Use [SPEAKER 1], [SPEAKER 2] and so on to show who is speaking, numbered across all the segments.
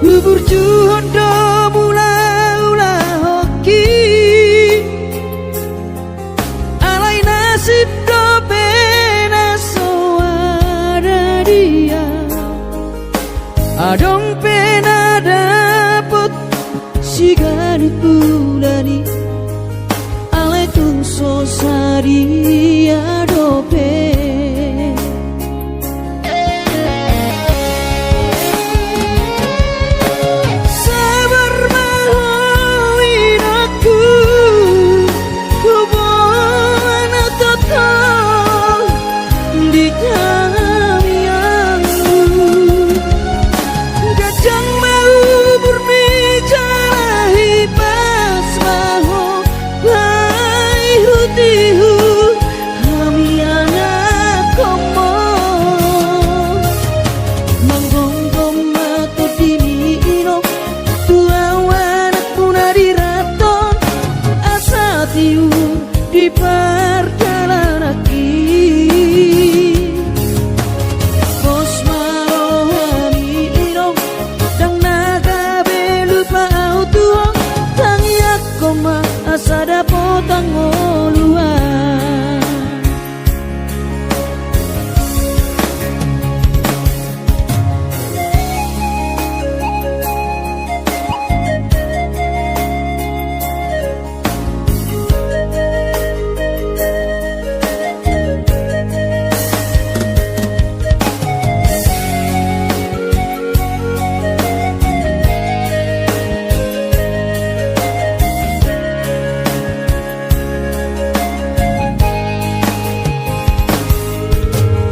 [SPEAKER 1] bubur juhondo mula-ula hoki alai nasib do pena soara dia adong pena dapet si garut bulani alai tung sosari adope di perjalanan bos marohani irong dang naga belupa auto tang yakoma asada potang oluan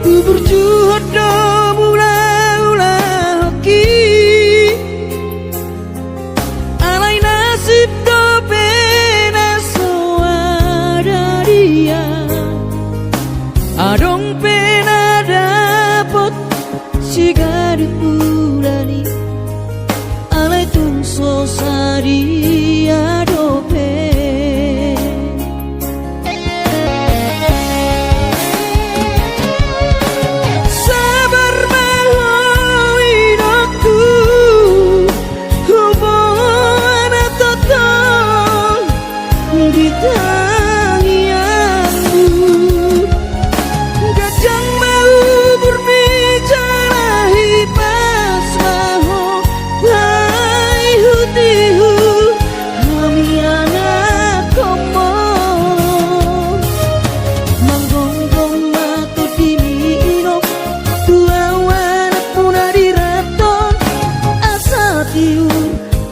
[SPEAKER 1] bubur juhondo mula-ula hoki alai nasib do pena soada dia adong pena dapot si garut bulani alai tung sosari adope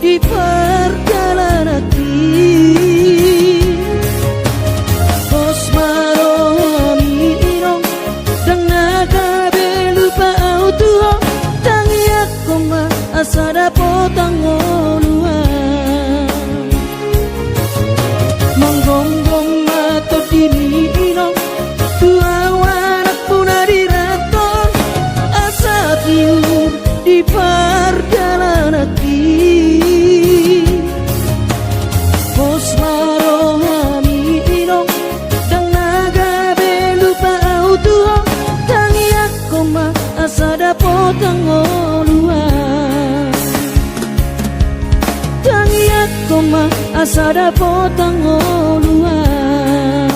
[SPEAKER 1] di perjalanan bos marohani irong dang naga belupa auto tang yakoma asada potang oluan manggonggong mato dini irong tua wanak punari raton asa tiur di perjalanan bos marohani irong dang naga belupa auto tang yakoma asada potang oluan tang yakoma asada potang oluan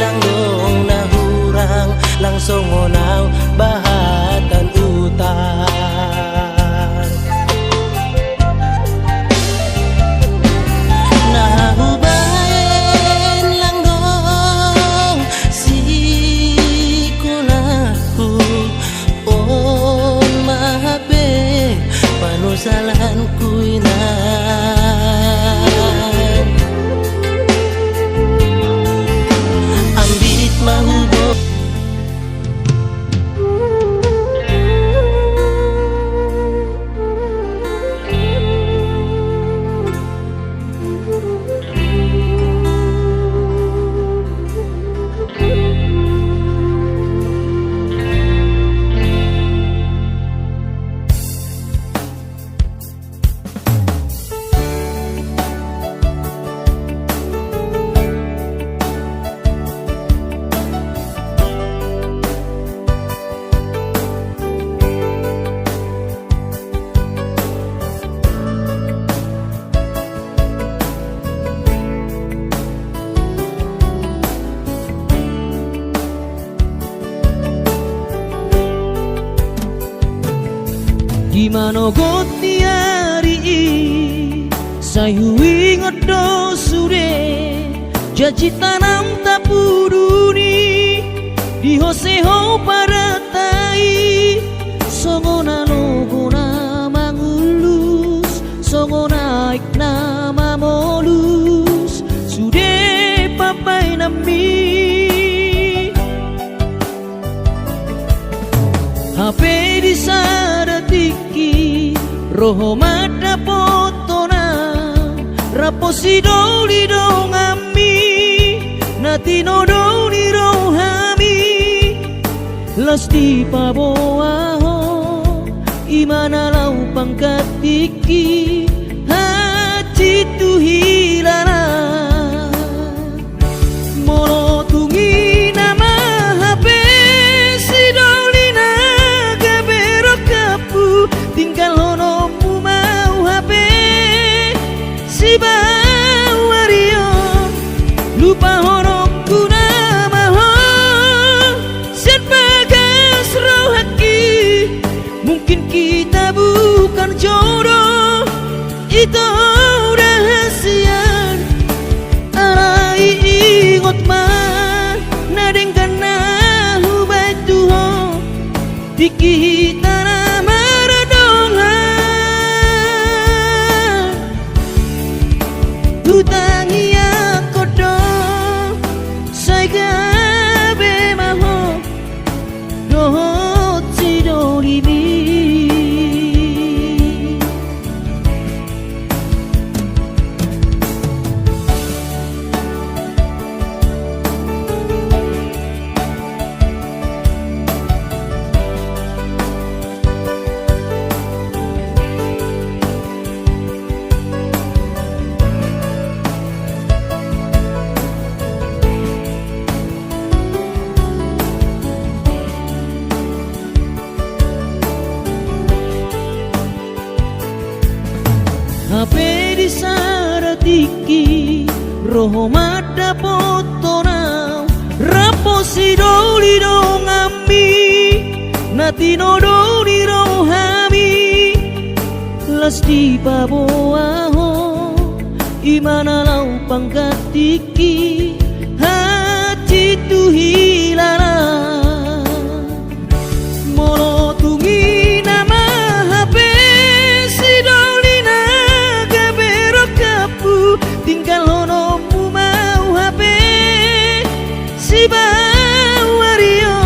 [SPEAKER 2] langgong nahurang langsung ngonaw bahatan utang nahubayan langgong si kunaku on mahabe panusalan kuinan ambit mahubog
[SPEAKER 1] Gimana got tiari sayu ingat do sure janji tanam tapuduni di hoseho paratai songona logona mangulus songona iknama molus sude papai nami HP di sadatiki roho mata potona raposi doli dongami natino doli rohami lasti paboaho imana lau pangkatiki hati tu hilala molo tungi nama HP si doli naga berokapu tinggal honomu mau HP si bawario lupa honoku nama ho sen bagas rohaki mungkin kita bukan jodoh itu rahasia arai ingot mah nadengkan nahu batu ho dikita nama radongan utangi aku do saya gabe maho dohot si dolibi HP di saratiki roho mata potona raposi doli dongami natino doli rohami lasti paboaho imana lau pangkatiki hati tu hilala molo tungi nama HP si doli naga berokapu tinggal honomu mau HP si bawario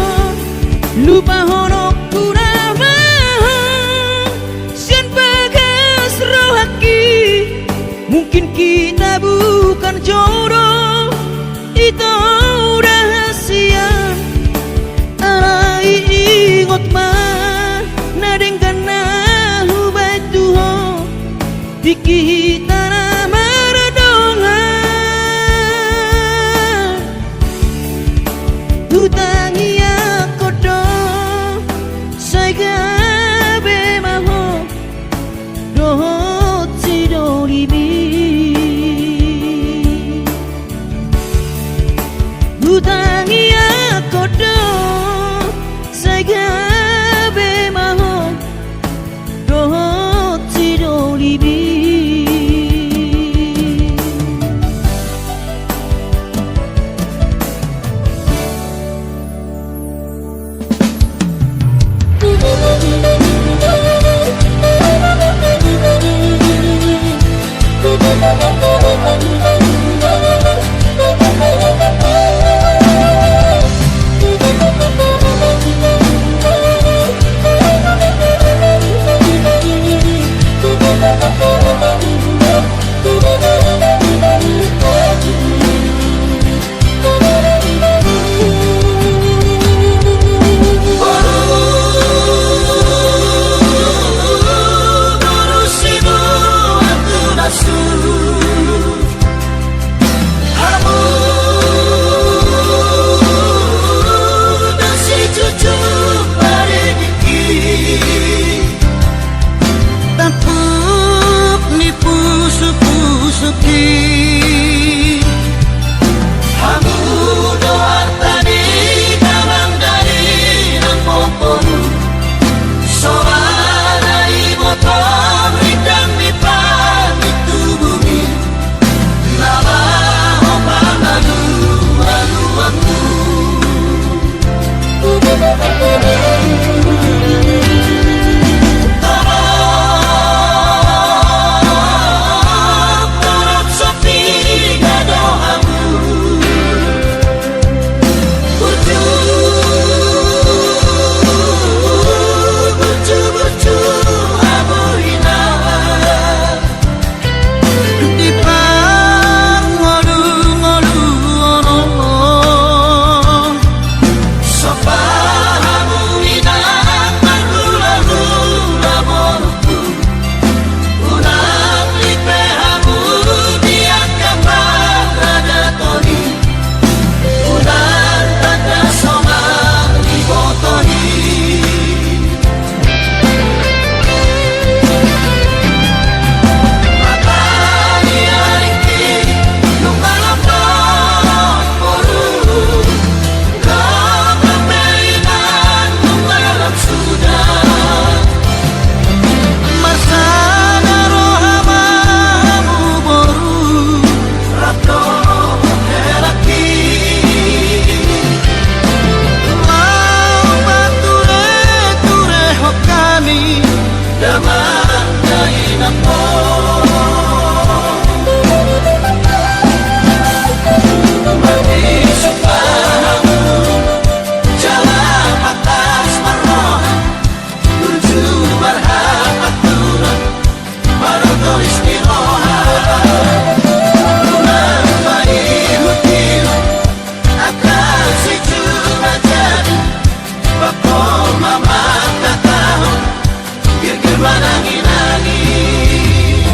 [SPEAKER 1] lupa honoku nama sian bagas rohaki mungkin kita bukan jodoh itu rahasia arai ingot mah nadengkan nahu batu ho dikita nama radongan utangi aku do saya gabe maho dohot si dolibi utangi ia kodo sai ga be ma ho do ti do li bi
[SPEAKER 2] Manangi-nangi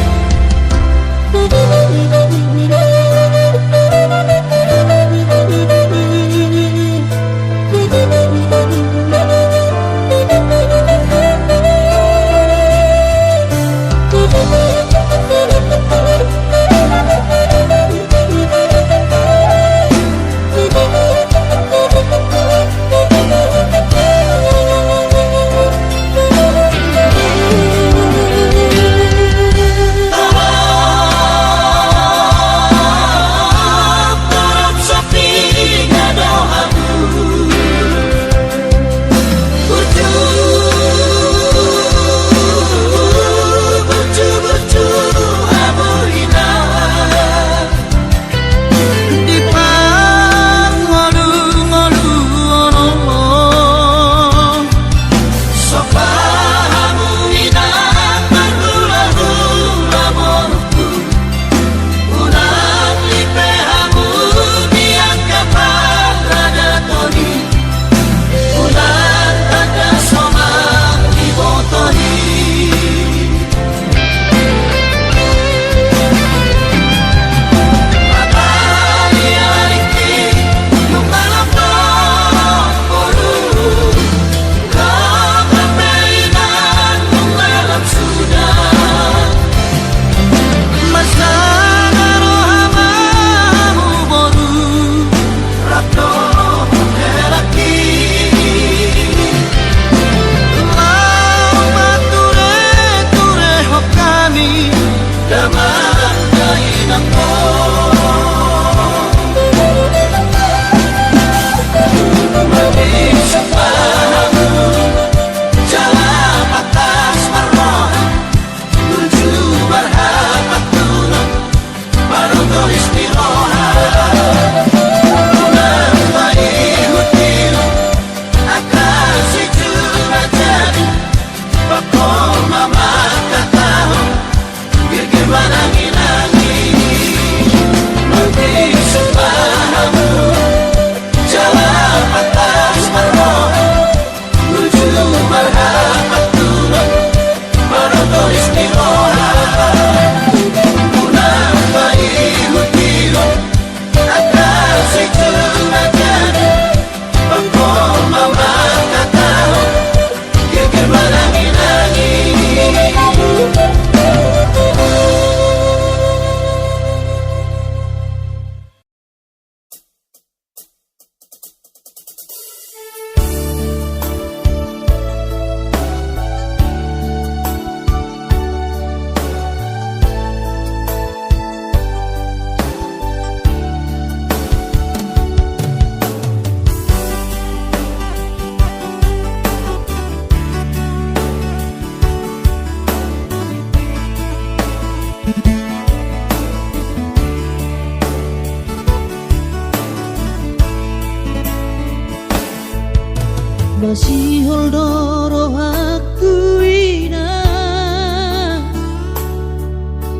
[SPEAKER 1] masih holdoro aku ina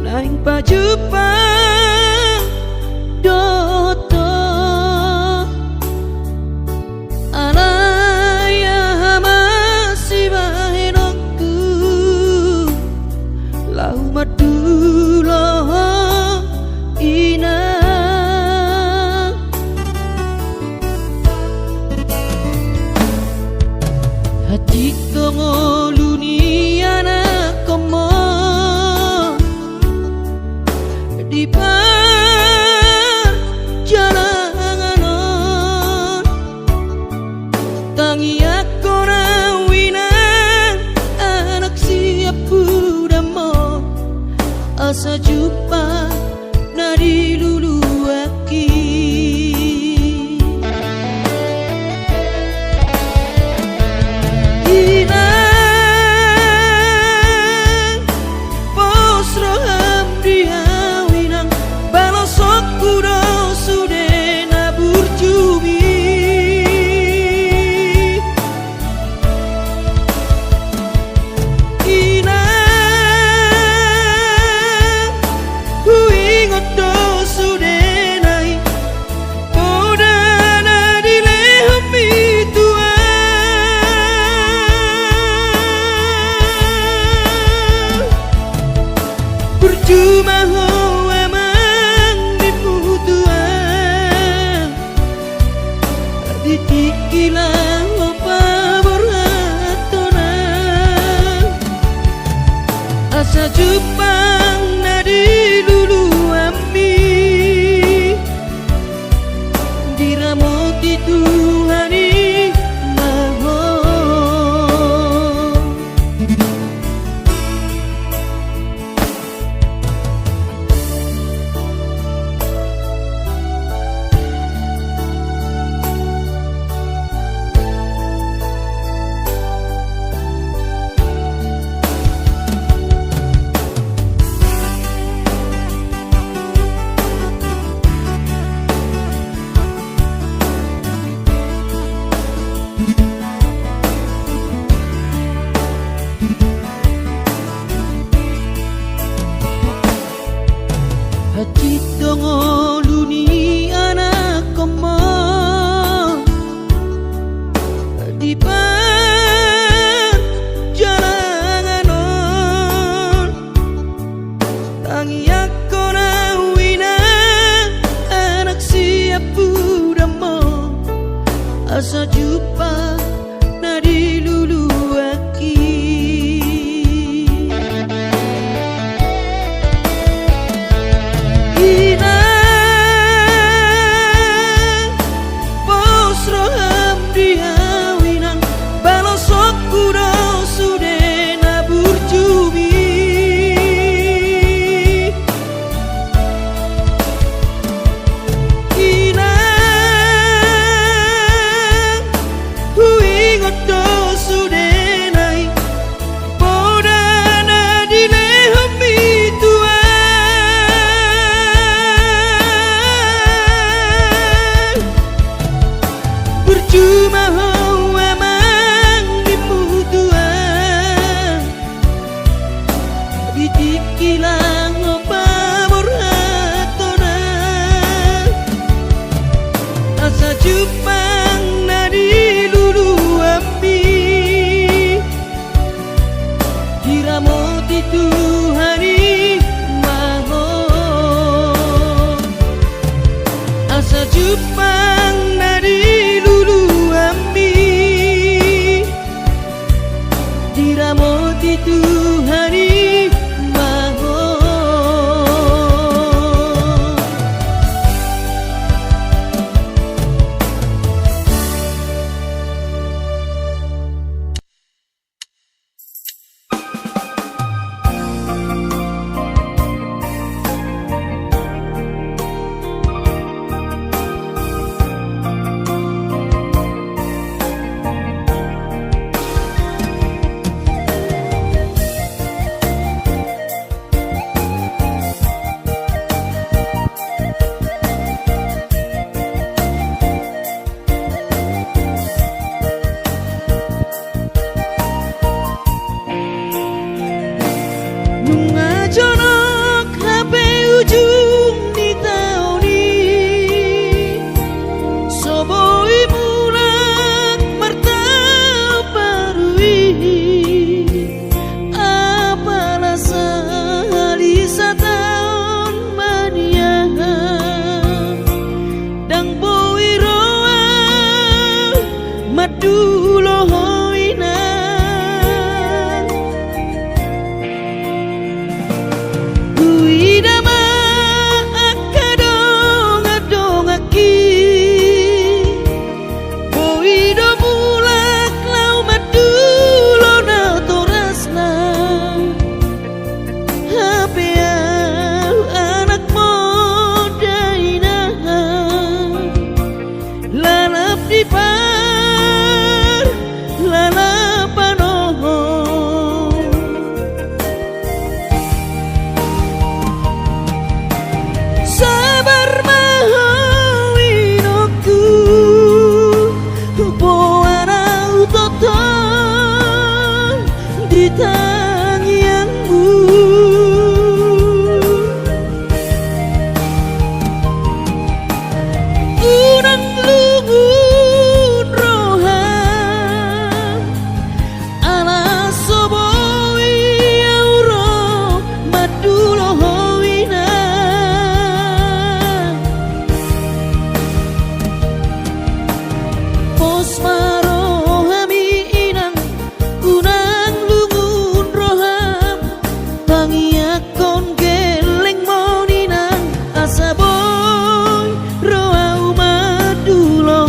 [SPEAKER 1] lain pajupang doto alaya masih bahenokku lau madulo ina hati kongoluni anak komo di perjalanan tangi aku rawinan anak siap udamo asa jumpa nadi lulu aki percuma ho emang diputuan ditikilah apa beratonan asa jupang nadi lulu ami diramoti Tuhani hati dongoluni anak komo di perjalanan tangi aku rawina anak siap udamo asa jumpa nadi lulu aki percuma ho emang diputuan ditikilah apa beratonan asa jupang nadi lulu ami diramoti Tuhani mahon asa jupang nadi lulu di par lalapan sabar mahawinoku poana utoton di tangianmu unang lungun roham ala soboi auro madulo hoina pos marohami inang unang lungun roham pangiakon geleng moninang asaboy roau madulo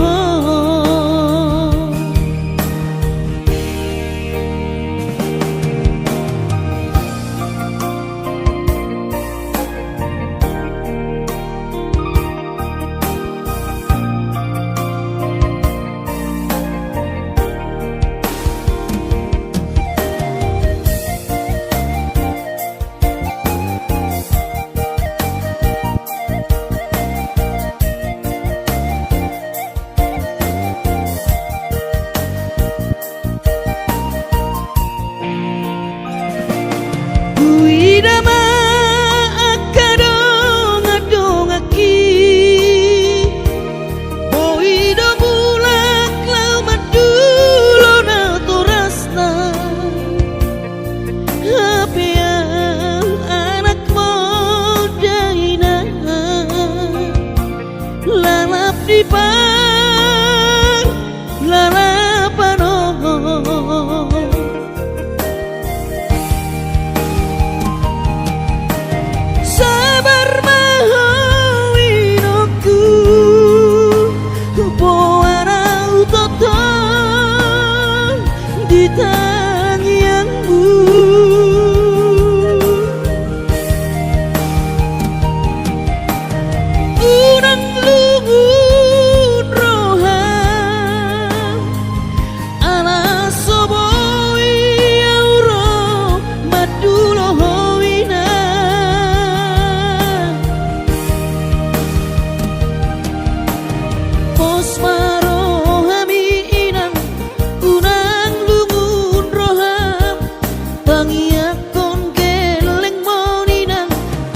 [SPEAKER 1] Uidama akadong adongaki Boido bulak lau madulo na torasna Hapeang anak modaina lalap di par lalapan sabar mahawinoku poana utoton di tangianmu unang lungun roham ala soboi auro madulo hoina pos marohami inang unang lungun roham pangiakon geleng moninang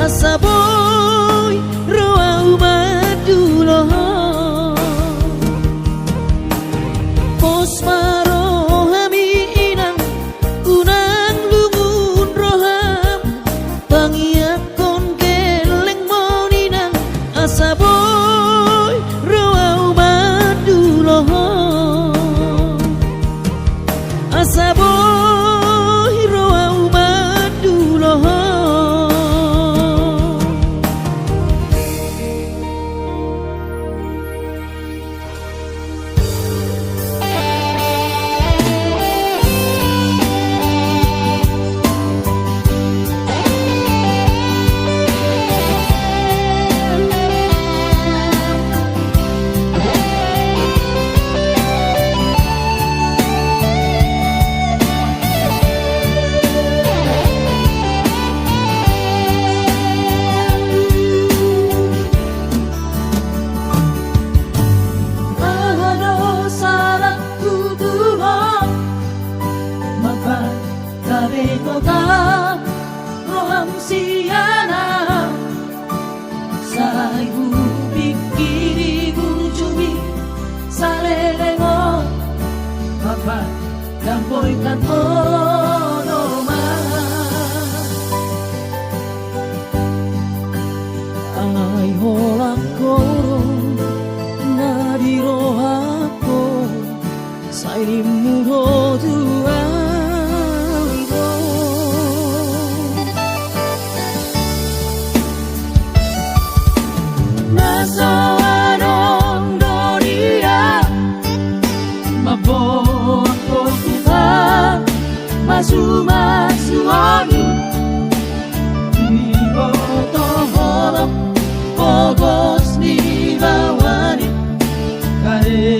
[SPEAKER 1] asaboy roau madulo pos marohami inang unang lungun roham pangiakon geleng moninang asaboy roau madulo asaboy roau madulo Mahado sarak kuduho Mabay tabi kota roham siana sa ibu pikiri gunjungi salelengo Mabay dampoy kanto ay holang korong nadiro ako sa inimuro duang ko nasa anong doria mabuhat ko kita masumasuani Ibo toholok pogos ni bawani kare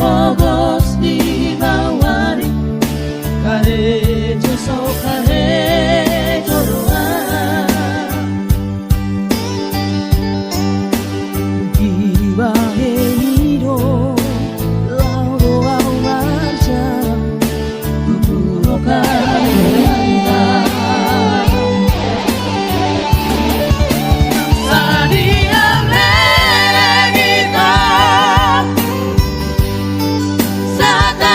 [SPEAKER 1] pogos di bawah karejo so karejo doa jiwa hero lauro au marcha tuturo kareanda sadia meregita sata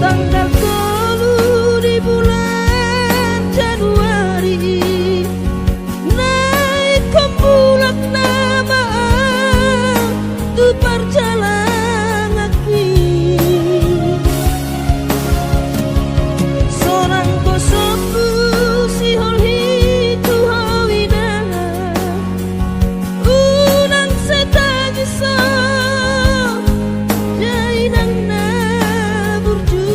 [SPEAKER 1] tanggal 10 di bulan Januari naik ke bulan nama tu perjalanan kaki seorang kosoku si holhi tu hawina unang setagi so jainang na burju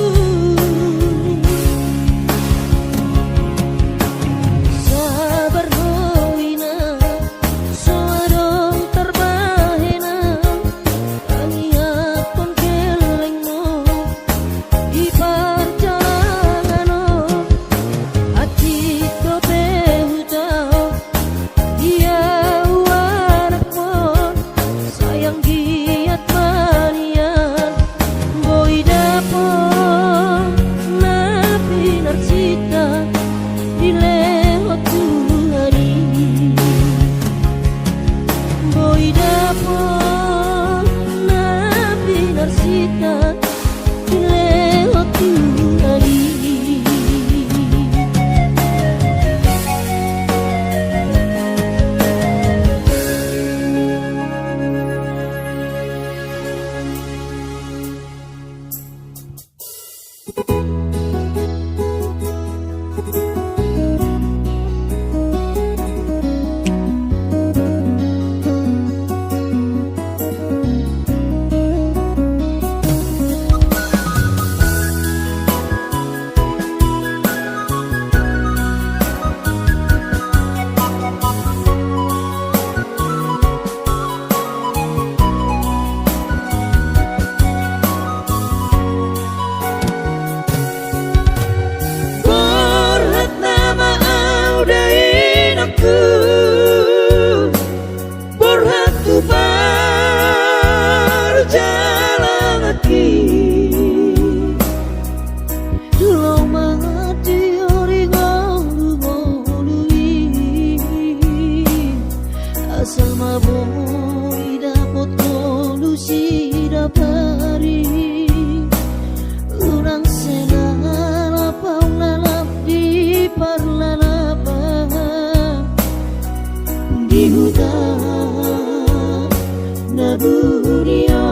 [SPEAKER 1] sabar hawina soadong terbahena tangiat kon kelengno di perjalanan hati ko tehutau dia anakmu sayang giat manian boy dapon napi narsita dilewat Tuhani boy dapon napi narsita dilewat Tuhani. Berhat nama audain aku berhat tu perjalanan kaki lo mati ori ngolui asal maboy dapat kolusi dapari unang senala paulalap di parlalapa di hutan naburio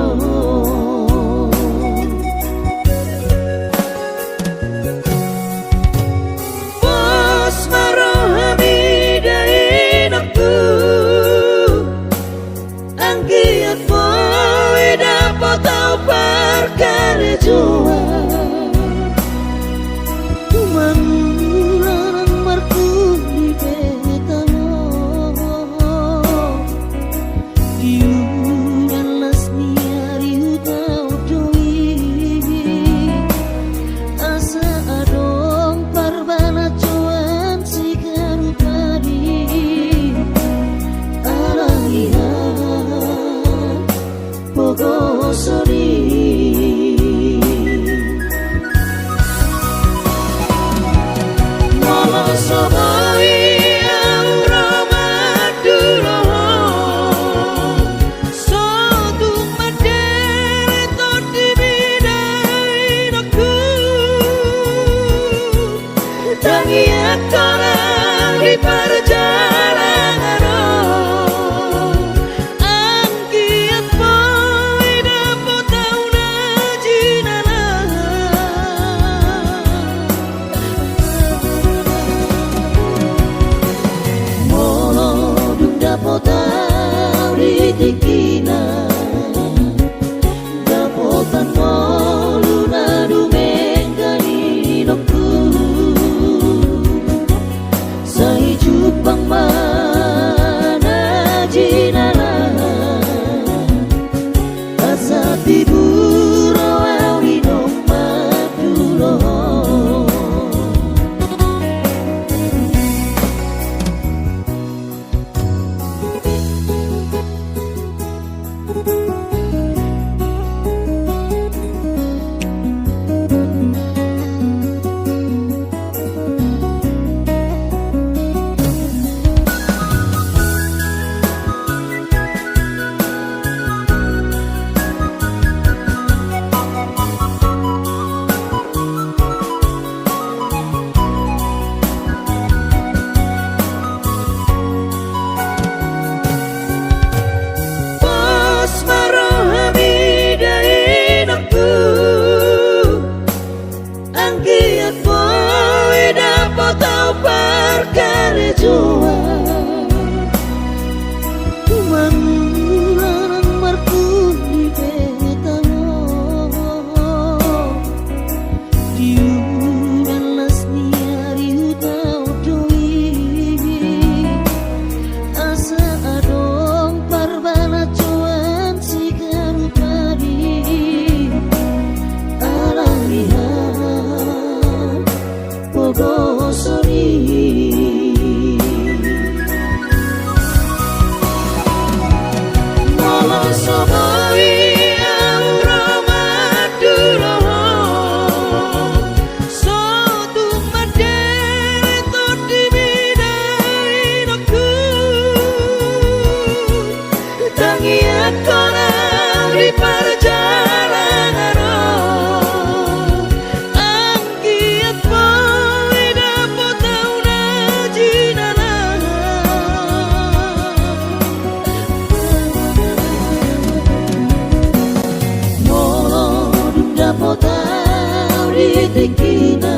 [SPEAKER 1] dikina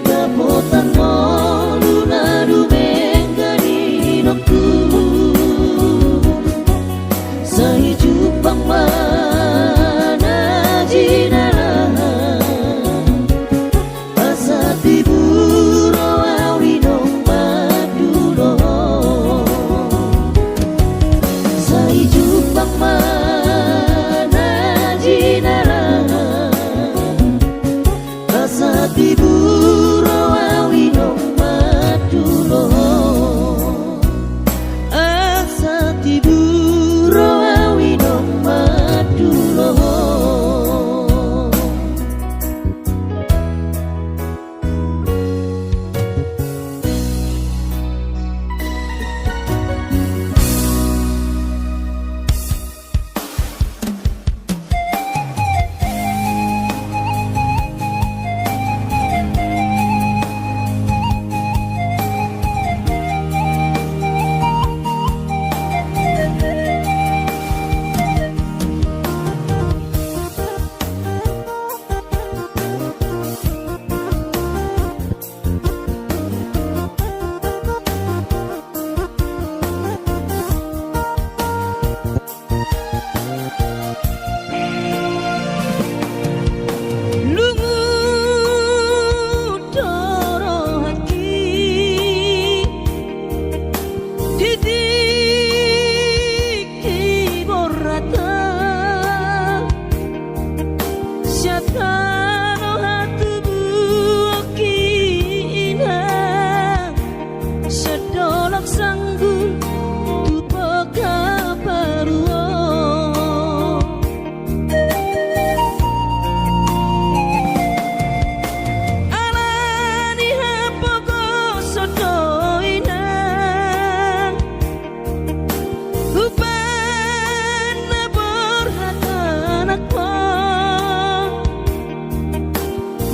[SPEAKER 1] dapotan mo lunadu menggani nokku sai jupang mana jinara asa tiburo awino madulo sai jupang mana jinara asa tiburo awino madulo asa tiburo awino madulo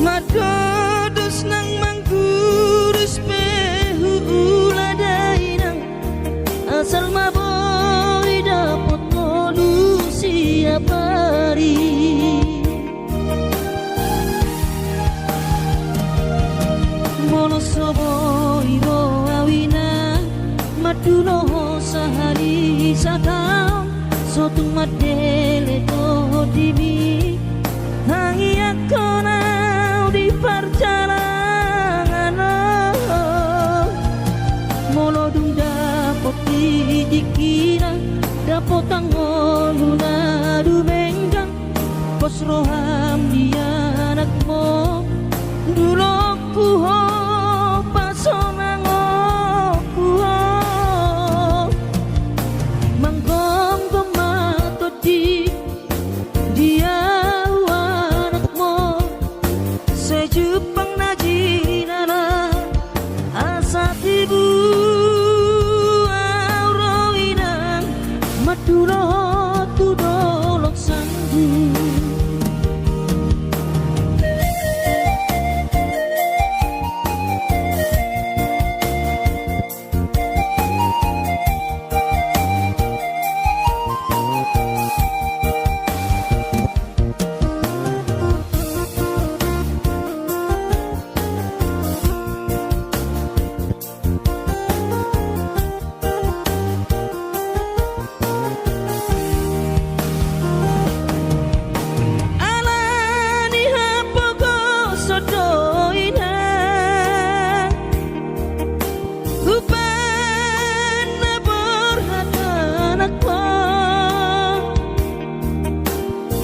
[SPEAKER 2] Madodos nang manggurus pehu uladainang asal maboy dapot molu siap hari mono soboy ro awina madulo sahari satau sotung madele to dimi hangi akona di perjalanan molodung dapot dikina dapot angoluna dumenggang pos roham dia anakmu dulu kuho pasonango kuho manggong tomato di dia Jepang najinana asa tibu aurawinang maduro tudolok sanggu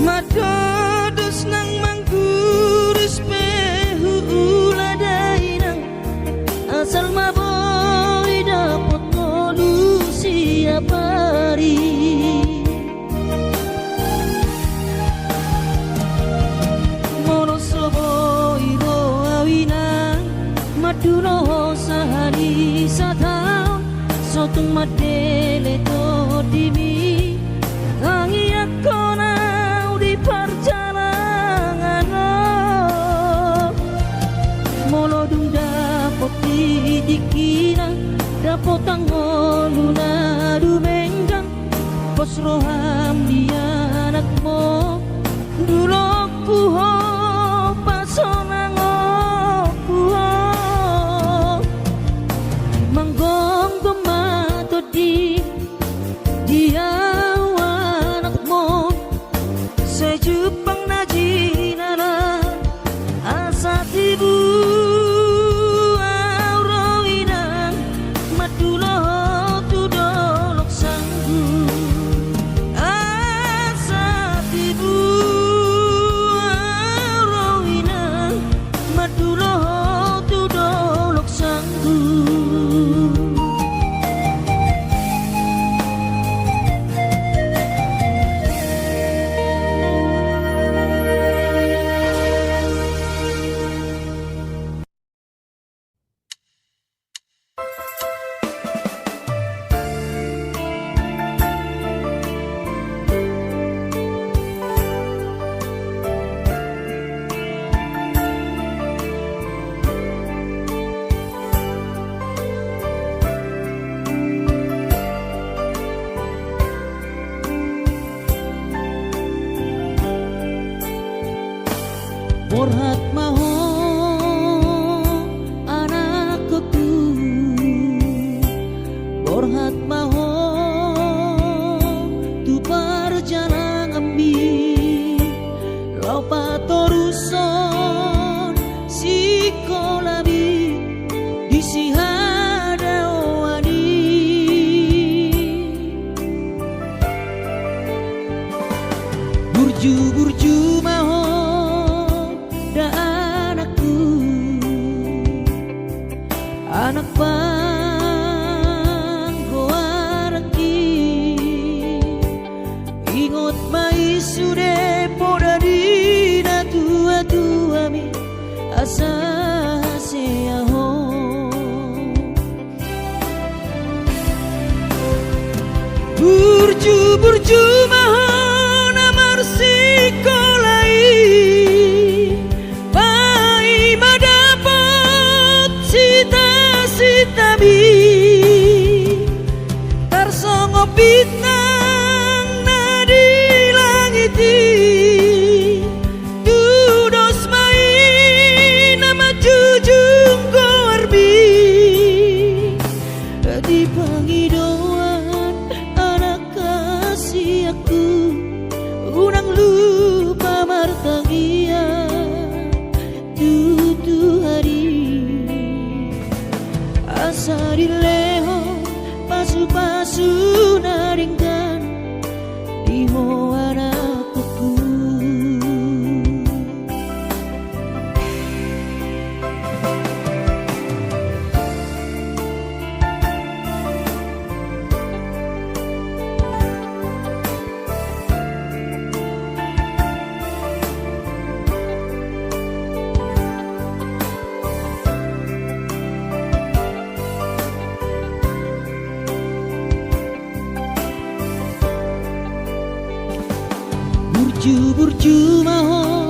[SPEAKER 2] Madodos nang manggurus pehu uladainang asal maboy dapot molu siap hari mono soboy ro awina madulo sahari satau sotung madele to dimi hangi akona di perjalanan molodung dapot dikina dapot angoluna dumenggang pos roham dia anakmu dulu kuho tibu aurawinang madulo tu dolok sanggu asa tibu aurawinang madulo tu dolok sanggu. Borhat maho anakku, borhat maho tu perjalanan ambi lau patoruson sikolabi di sihada wani burju maho da anakku, anak panggoaraki ingot mai sude poda dina tua mi asa seaho burju maho namar sikolai tarsongo bintang nadi langiti dudos main nama jujung goarbi di pangidoan anak kasih aku unang lupa martangia tutu hari asari leho pasu naringkan iho anakku. Burju maho